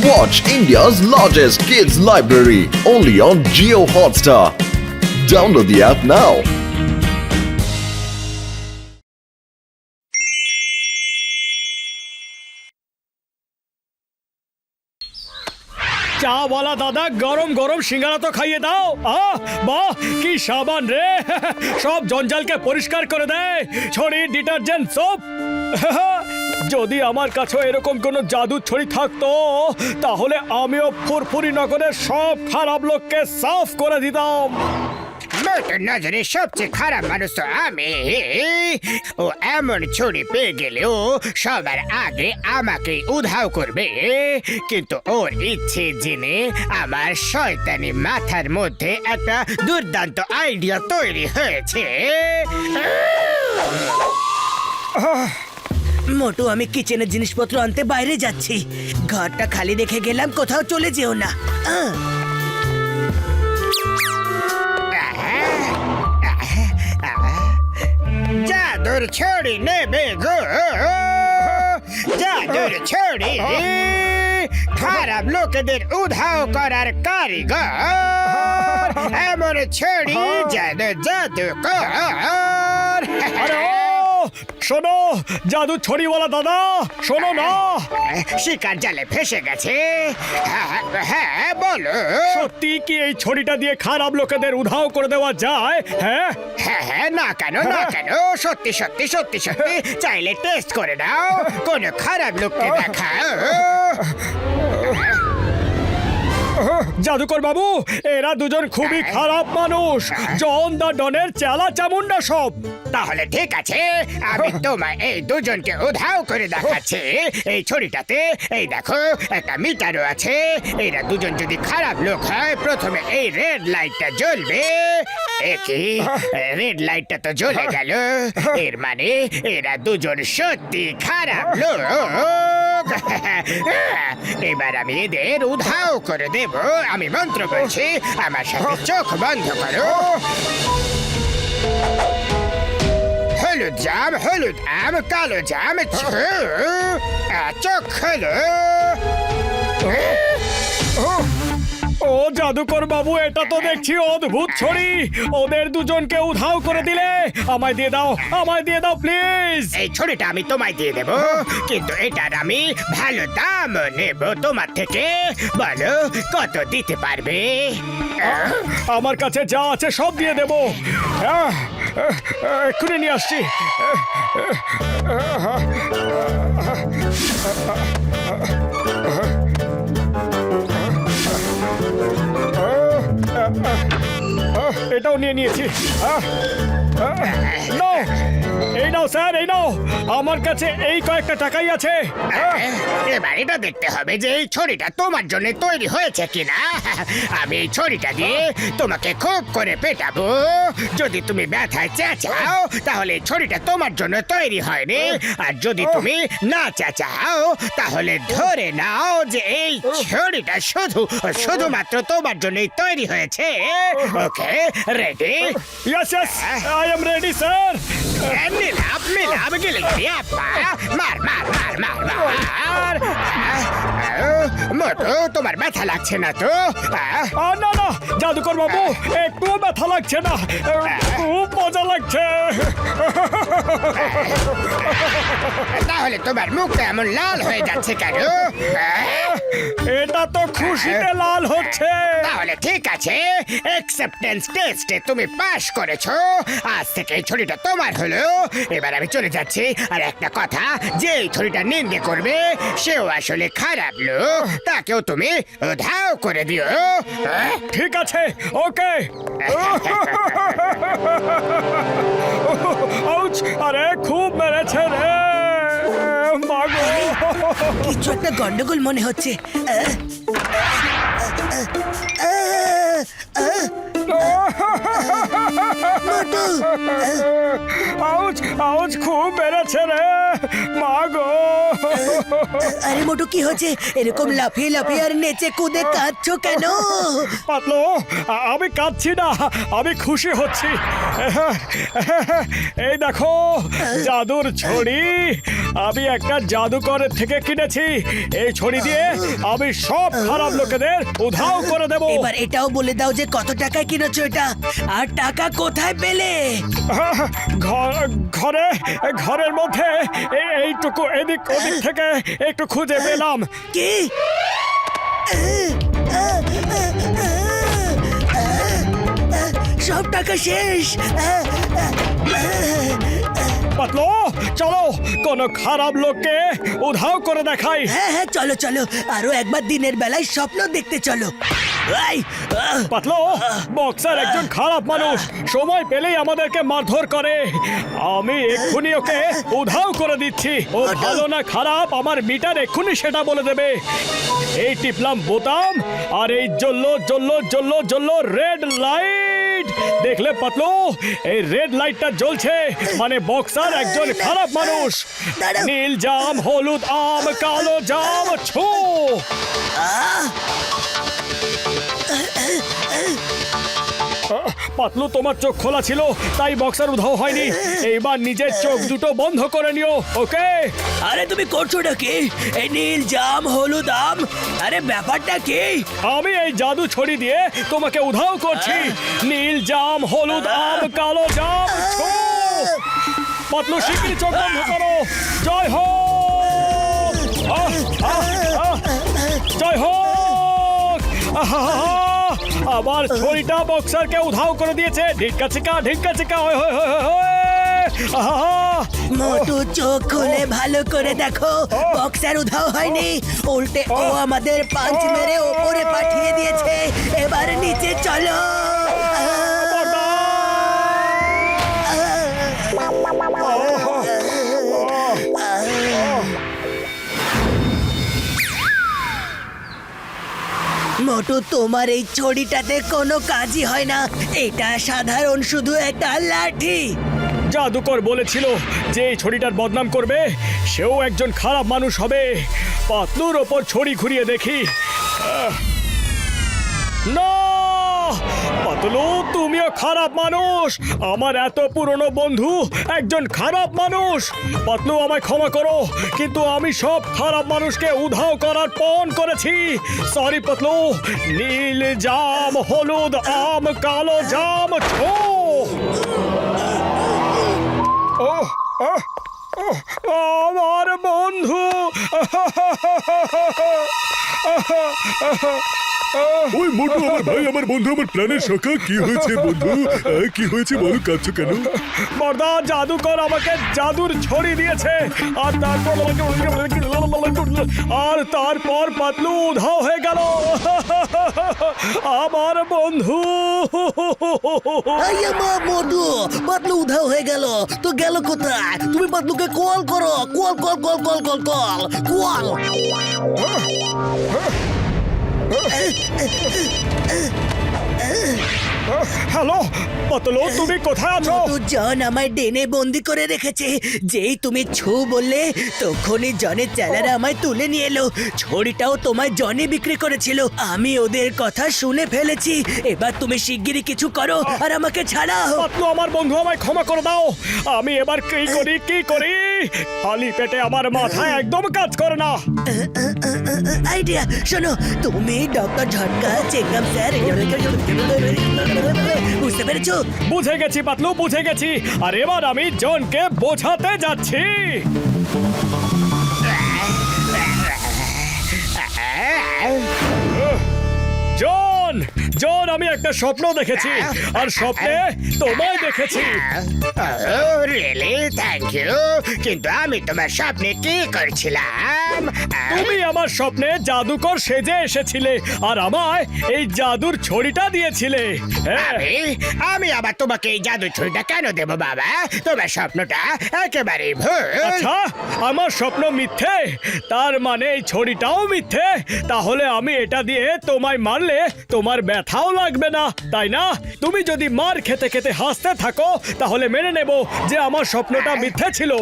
Watch India's largest kids library only on Jio Hotstar. Download the app now. চাওয়ালা দাদা গরম গরম সিঙ্গারা তো খাইয়ে দাও। বাহ কি সাবান রে, সব জঞ্জালকে পরিষ্কার করে দেয়। ছড়ি ডিটারজেন্ট সোপ। যদি আমার কাছে এরকম কোনো জাদুর ছড়ি থাকতো তাহলে আমিও ফুরফুরি নগরের সব খারাপ লোককে সাফ করে দিতাম। মোটর নজরে সবচেয়ে খারাপ মানুষ তো আমি। ও এমন ছুরি পেয়ে গেলেও সবার আগে আমাকে উধাও করবে, কিন্তু ওর ইচ্ছে জেনে আমার শয়তানি মাথার মধ্যে একটা দুর্দান্ত আইডিয়া তৈরি হয়েছে। মোটু, আমি কিচেনের জিনিসপত্র আনতে বাইরে যাচ্ছি। ঘরটা খালি রেখে গেলাম, কোথাও চলে যেও না। জাদুর ছড়ি নেবে গো, জাদুর ছড়ি, খারাপ লোকেদের উধাও করার কারিগর। এমন ছড়ি যেন জাদুকর। শোনো জাদু ছড়িওয়ালা দাদা, শোনো না। শিকার জালে ফেসে গেছে। হ্যাঁ বলো। সত্যি কি এই ছড়িটা দিয়ে খারাপ লোকেদের উধাও করে দেওয়া যায়? হ্যাঁ হ্যাঁ, না কেন না কেন, সত্যি সত্যি সত্যি সত্যি। চাইলে টেস্ট করে দাও, কোন খারাপ লোককে দেখাও। জাদুকর বাবু, এরা দুজন খুবই খারাপ মানুষ, জন দা ডনের চেলা চামুন্ডা সব। তাহলে ঠিক আছে, আমি তোমায় এই দুজনকে উধাও করে দেখাচ্ছি। এই ছড়িটাতে এই দেখো একটা মিটারও আছে। এরা দুজন যদি খারাপ লোক হয়, প্রথমে এই রেড লাইটটা জ্বলবে। একই রেড লাইটটা তো জ্বলে গেল, এর মানে এরা দুজন সত্যি খারাপ লোক। এবার আমি এদের উধাও করে দেব। আমি মন্ত্র বলছি, আমার সাথে চোখ বন্ধ করো। হলুদ জাম, হলুদ আম, কালো জাম, চোখ খোলো। ও জাদুকর বাবু, এটা তো দেখছি অদ্ভুত ছড়ি। ওদের দুজনকে উধাও করে দিলে। আমায় দিয়ে দাও, আমায় দিয়ে দাও প্লিজ। এই ছড়িটা আমি তোমায় দিয়ে দেব, কিন্তু এটার আমি ভালো দাম নেব তোমার থেকে। বলো কত দিতে পারবে? আমার কাছে যা আছে সব দিয়ে দেবো। এক্ষুনি নিয়ে আসছি। এটাও নিয়ে নিয়েছি। নাও, এই নাও স্যার, এই নাও। আমার কাছে এই কয়েকটা টাকাই আছে। এবার এটা দেখতে হবে যে এই ছড়িটা তোমার জন্য তৈরি হয়েছে কিনা। আমি এই ছড়িটা দিয়ে তোমাকে খুব করে পেটাবো। যদি তুমি ব্যথায় চেঁচাও তাহলে এই ছড়িটা তোমার জন্য তৈরি হয়নি, আর যদি তুমি না চেঁচাও তাহলে ধরে নাও যে এই ছড়িটা শুধুমাত্র তোমার জন্যই তৈরি হয়েছে। Okay, ready? Yes yes, I am ready sir. মিলাপ মিলাপ গেলে মার মার মার মার মার। মোটু, তোমার ব্যথা লাগছে না তো? না না জাদুকর বাবু, একটুও ব্যথা লাগছে না, খুব মজা লাগছে। তাহলে তোমার মুখটা এমন লাল হয়ে যাচ্ছে কেন? এটা তো খুশিতে লাল হচ্ছে। তাহলে ঠিক আছে, অ্যাকসেপ্টেন্স টেস্টে তুমি পাস করেছো। আজ থেকে এই ছড়িটা তোমার হলো। এবার আমি চলে যাচ্ছি। আর একটা কথা, যে এই ছড়িটা নিন্দে করবে সেও আসলে খারাপ লোক, তাকেও তুমি উধাও করে দিও। ঠিক আছে, ওকে। আউচ, আরে খুব মেরেছে রে। মাগো, কিছু একটা গন্ডগোল মনে হচ্ছে। মোটু আউচ আউচ খুব বেড়েছে রে মা গো। আরে মোটু কি হচ্ছে? এরকম লাফিয়ে লাফিয়ে আর নেচে কুদে কাঁদছো কেন? পাতলু আমি কাঁদছি না, আমি খুশি হচ্ছি। এই দেখো জাদুর ছড়ি, আমি একটা জাদুকরের থেকে কিনেছি। এই ছড়ি দিয়ে আমি সব খারাপ লোকেদের উধাও করে দেব। এবার এটাও বলে দাও যে কত টাকায় কিনেছো এটা, আর টাকা কোথায় পেলে? ঘরে ঘরের মধ্যে এইটুকু এদিক ওদিক থেকে একটু খুঁজে পেলাম। কি? সব টাকা শেষ। পাতলু চলো কোনো খারাপ লোককে উধাও করে দেখাই। হ্যাঁ হ্যাঁ চলো চলো, আরো একবার দিনের বেলায় স্বপ্ন দেখতে চলো। এই, পাতলু বক্সার একজন খারাপ মানুষ, সময় পেলেই আমাদেরকে মারধর করে। আমি এক্ষুনি ওকে উধাও করে দিচ্ছি। ও ভালো না খারাপ আমার মিটার এক্ষুনি সেটা বলে দেবে। এই টিপলাম বোতাম আর এই জ্বললো জ্বললো জ্বললো জ্বললো রেড লাইট। দেখলে পাতলু এই রেড লাইটটা জ্বলছে মানে বক্সার একজন খারাপ মানুষ। দাঁড়াও। নীল জাম হলুদ আম কালো জাম ছু। পাতলু তোমার চোখ খোলা ছিল তাই বক্সার উধাও হয়নি। এইবার নিজের চোখ দুটো বন্ধ করে নিও, ওকে? আরে তুমি করছোটা কি? এই নীল জাম হলুদ আম, আরে ব্যাপারটা কি? আমি এই জাদু ছড়ি দিয়ে তোমাকে উধাও করছি। নীল জাম হলুদ আম কালো জাম ছু। পাতলু শিগগিরই চোখ বন্ধ করো। জয় হোক, জয় হোক। আবার ছড়িটা বক্সারকে উধাও করে দিয়েছে। ঢিক্কা চিকা হয় হয় হয় হয়। মোটু চোখ খুলে ভালো করে দেখো, বক্সার উধাও হয়নি, উল্টে ও আমাদের পাঁচ মেরে ওপরে পাঠিয়ে দিয়েছে। এবার নিচে চলো। মোটু তোমার এই ছড়িটাতে কোনো কাজই হয় না, এটা সাধারণ শুধু একটা লাঠি। জাদুকর বলেছিল যে এই ছড়িটার বদনাম করবে সেও একজন খারাপ মানুষ হবে। পাতলুর ওপর ছড়ি ঘুরিয়ে দেখি। না পাতলু তুমিও খারাপ মানুষ। আমার এত পুরনো বন্ধু একজন খারাপ মানুষ। পাতলু আমায় ক্ষমা করো, কিন্তু আমি সব খারাপ মানুষকে উধাও করার পণ করেছি। সরি পাতলু। নীল জাম হলুদ আম কালো জাম ছো। আমার বন্ধু। ওই মোটু আমার ভাই, আমার বন্ধু, আমার প্রাণের সখা। কি হয়েছে বন্ধু? কি হয়েছে বলো, কাঁদছো কেন? বর্দা জাদুকর আমাকে জাদুর ছড়ি দিয়েছে আর তারপর পাতলু উধাও হয়ে গেল। আমার বন্ধু। মোটু পাতলু উধাও হয়ে গেল তো গেল কোথায়? তুমি পাতলুকে কল করো, call call call call call call call. Hello Patlu তুমি কোথায় আছো? মোটু জন আমায় ডেনে বন্দি করে রেখেছে। যেই তুমি ছু বললে তখনই জনের চেলারা আমায় তুলে নিয়ে এলো। ছড়িটাও তোমায় জনে বিক্রি করেছিল। আমি ওদের কথা শুনে ফেলেছি। এবার তুমি শিগগিরই কিছু করো আর আমাকে ছাড়াও। পাতলু আমার বন্ধু আমায় ক্ষমা করে দাও। আমি এবার কি করি? খালি পেটে আমার মাথা একদম কাজ করে না। আইডিয়া শোনো, তুমি ডক্টর ঝটকা চেকআপ স্যার বুঝতে পেরেছো? বুঝে গেছি পাতলু, বুঝে গেছি। আর এবার আমি জনকে বোঝাতে যাচ্ছি। জন আমি একটা স্বপ্ন দেখেছি আর স্বপ্নে তোমায় দেখেছি। রিয়েলি থ্যাংক ইউ, কিন্তু আমি তোমার স্বপ্নে কি করছিলাম? তুমি আমার স্বপ্নে জাদুকর সেজে এসেছিলে আর আমায় এই জাদুর ছড়িটা দিয়েছিলে। হ্যাঁ আমি আবার তোমাকে এই জাদু ছড়িটা কেন দেব বাবা? তোমার স্বপ্নটা একেবারেই ভুল। আচ্ছা আমার স্বপ্ন মিথ্যে, তার মানে এই ছড়িটাও মিথ্যে। তাহলে আমি এটা দিয়ে তোমায় মারলে তোমার ব্যথা ব্যথাও লাগবে না, তাই না? তুমি যদি মার খেতে খেতে হাসতে থাকো তাহলে মেনে নেব যে আমার স্বপ্নটা মিথ্যে ছিল।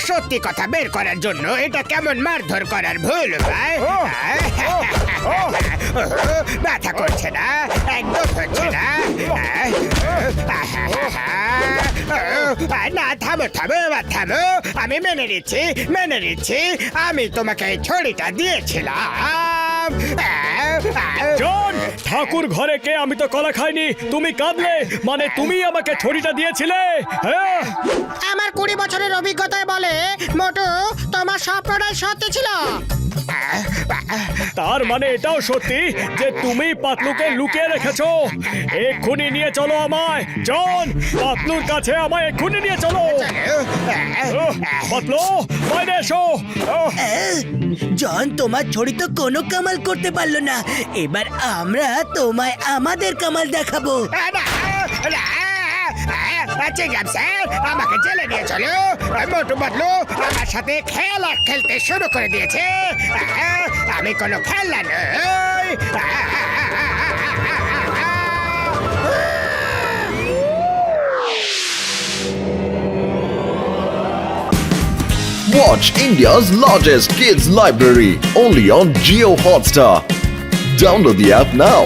সত্যি কথা বের করার জন্য এটা কেমন মারধর করার ভুল ভাই? ব্যথা করছে না, একদম হচ্ছে না। না, থামো থামো এবার থামো। আমি মেনে নিচ্ছি আমি তোমাকে এই ছড়িটা দিয়েছিলাম। জন, ঠাকুর ঘরে কে? আমি তো কলা খাইনি। তুমি কাঁদলে মানে তুমি আমাকে ছড়িটা দিয়েছিলে? হ্যাঁ, আমার 20 বছরের অভিজ্ঞতায় বলে মোটু তোমার স্বপ্নটাই সত্যি ছিল। তার মানে এটাও সত্যি যে তুমি পাতলুকে লুকিয়ে রেখেছো। এক্ষুনি নিয়ে চলো আমায়। জন, পাতলুর কাছে আমায় এক্ষুনি নিয়ে চলো। পাতলু, বাইরে এসো। জন, তোমার ছড়ি তো কোনো কামাল করতে পারলো না। এবার আমরা তোমায় আমাদের কামাল দেখাবো। চিংগাম স্যার, আমাকে জেলে নিয়ে চলো। মোটু পাতলু আমার সাথে খেলা খেলতে শুরু করে দিয়েছে। আমি কোনো খেলা নই। Watch India's largest kids library only on Geo Hotstar. Download the app now.